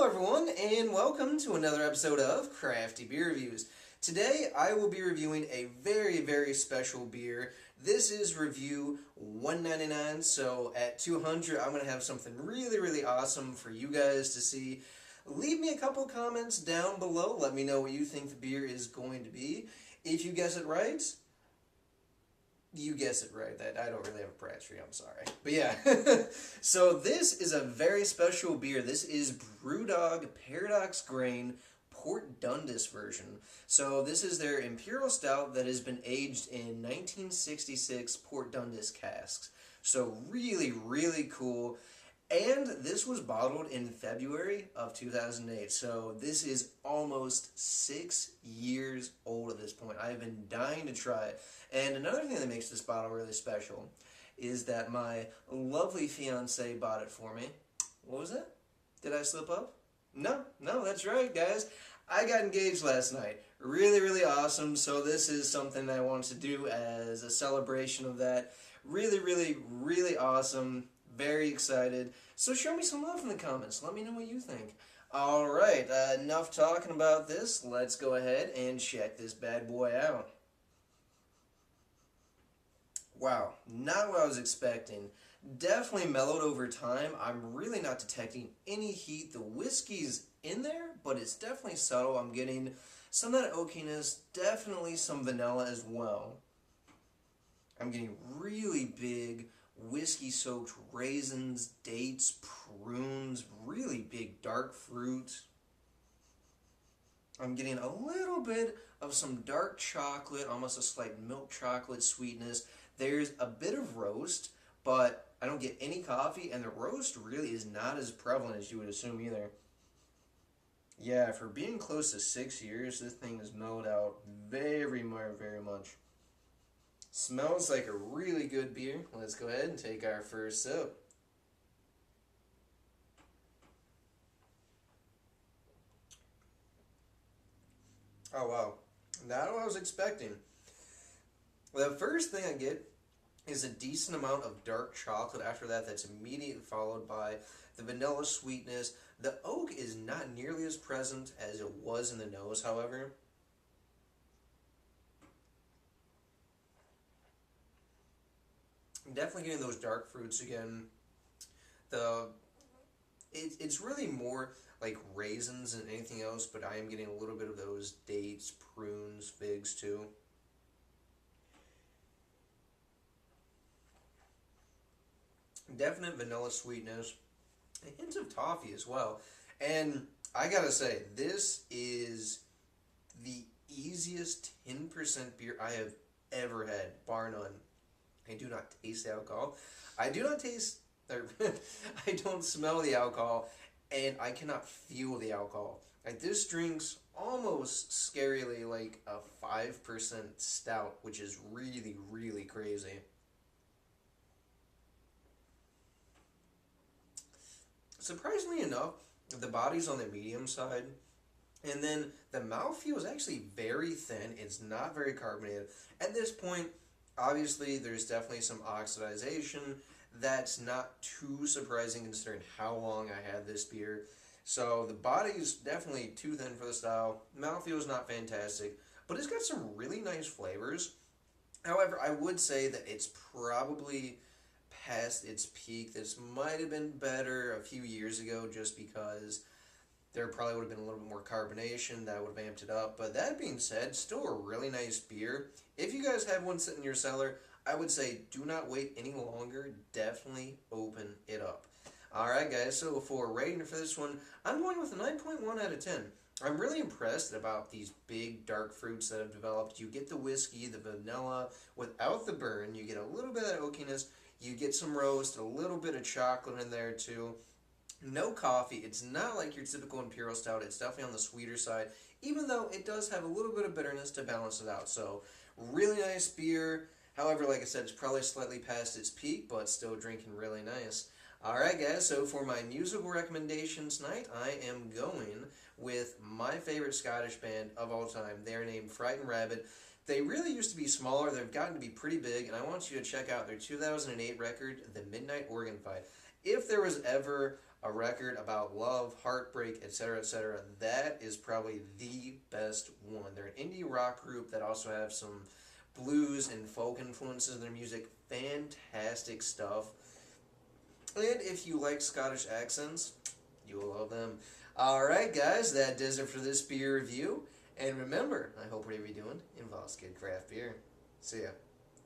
everyone, and welcome to another episode of Crafty Beer Reviews. Today I will be reviewing a very special beer. This is review 199, so at 200 I'm going to have something really awesome for you guys to see. Leave me a couple comments down below, let me know what you think the beer is going to be. If you guess it right, you guess it right. That I don't really have a prize for you, I'm sorry. But yeah, so this is a very special beer. This is BrewDog Paradox Grain Port Dundas version. So this is their Imperial Stout that has been aged in 1966 Port Dundas casks. So really cool. And this was bottled in February of 2008. So this is almost 6 years old at this point. I've been dying to try it. And another thing that makes this bottle really special is that my lovely fiance bought it for me. What was that? Did I slip up? No, that's right, guys. I got engaged last night. Really awesome. So this is something I wanted to do as a celebration of that. Really awesome. Very excited. So show me some love in the comments. Let me know what you think. Alright, enough talking about this. Let's go ahead and check this bad boy out. Wow, not what I was expecting. Definitely mellowed over time. I'm really not detecting any heat. The whiskey's in there, but it's definitely subtle. I'm getting some of that oakiness, definitely some vanilla as well. I'm getting really big whiskey-soaked raisins, dates, prunes, really big dark fruit. I'm getting a little bit of some dark chocolate, almost a slight milk chocolate sweetness. There's a bit of roast, but I don't get any coffee, and the roast really is not as prevalent as you would assume either. Yeah, for being close to 6 years, this thing is mellowed out very much. Smells like a really good beer. Let's go ahead and take our first sip. Oh wow, not what I was expecting. The first thing I get is a decent amount of dark chocolate. After that, that's immediately followed by the vanilla sweetness. The oak is not nearly as present as it was in the nose, however. Definitely getting those dark fruits again. It's really more like raisins than anything else, but I am getting a little bit of those dates, prunes, figs too. Definite vanilla sweetness, a hint of toffee as well. And I gotta say, this is the easiest 10% beer I have ever had, bar none. I do not taste the alcohol. I do not taste, or I don't smell the alcohol, and I cannot feel the alcohol. Like, this drink's almost scarily like a 5% stout, which is really crazy. Surprisingly enough, the body's on the medium side, and then the mouthfeel is actually very thin. It's not very carbonated. At this point, obviously, there's definitely some oxidization. That's not too surprising considering how long I had this beer. So the body's definitely too thin for the style. Mouthfeel is not fantastic, but it's got some really nice flavors. However, I would say that it's probably past its peak. This might have been better a few years ago just because there probably would have been a little bit more carbonation that would have amped it up. But that being said, still a really nice beer. If you guys have one sitting in your cellar, I would say do not wait any longer. Definitely open it up. Alright guys, so for rating for this one, I'm going with a 9.1 out of 10. I'm really impressed about these big dark fruits that have developed. You get the whiskey, the vanilla, without the burn. You get a little bit of that oakiness. You get some roast, a little bit of chocolate in there too. No coffee. It's not like your typical Imperial Stout. It's definitely on the sweeter side, even though it does have a little bit of bitterness to balance it out. So, really nice beer. However, like I said, it's probably slightly past its peak, but still drinking really nice. Alright guys, so for my musical recommendation tonight, I am going with my favorite Scottish band of all time. They're named Frightened Rabbit. They really used to be smaller. They've gotten to be pretty big, and I want you to check out their 2008 record, The Midnight Organ Fight. If there was ever a record about love, heartbreak, etc., that is probably the best one. They're an indie rock group that also have some blues and folk influences in their music. Fantastic stuff. And if you like Scottish accents, you will love them. Alright, guys, that does it for this beer review. And remember, I hope whatever you're doing involves good craft beer. See ya.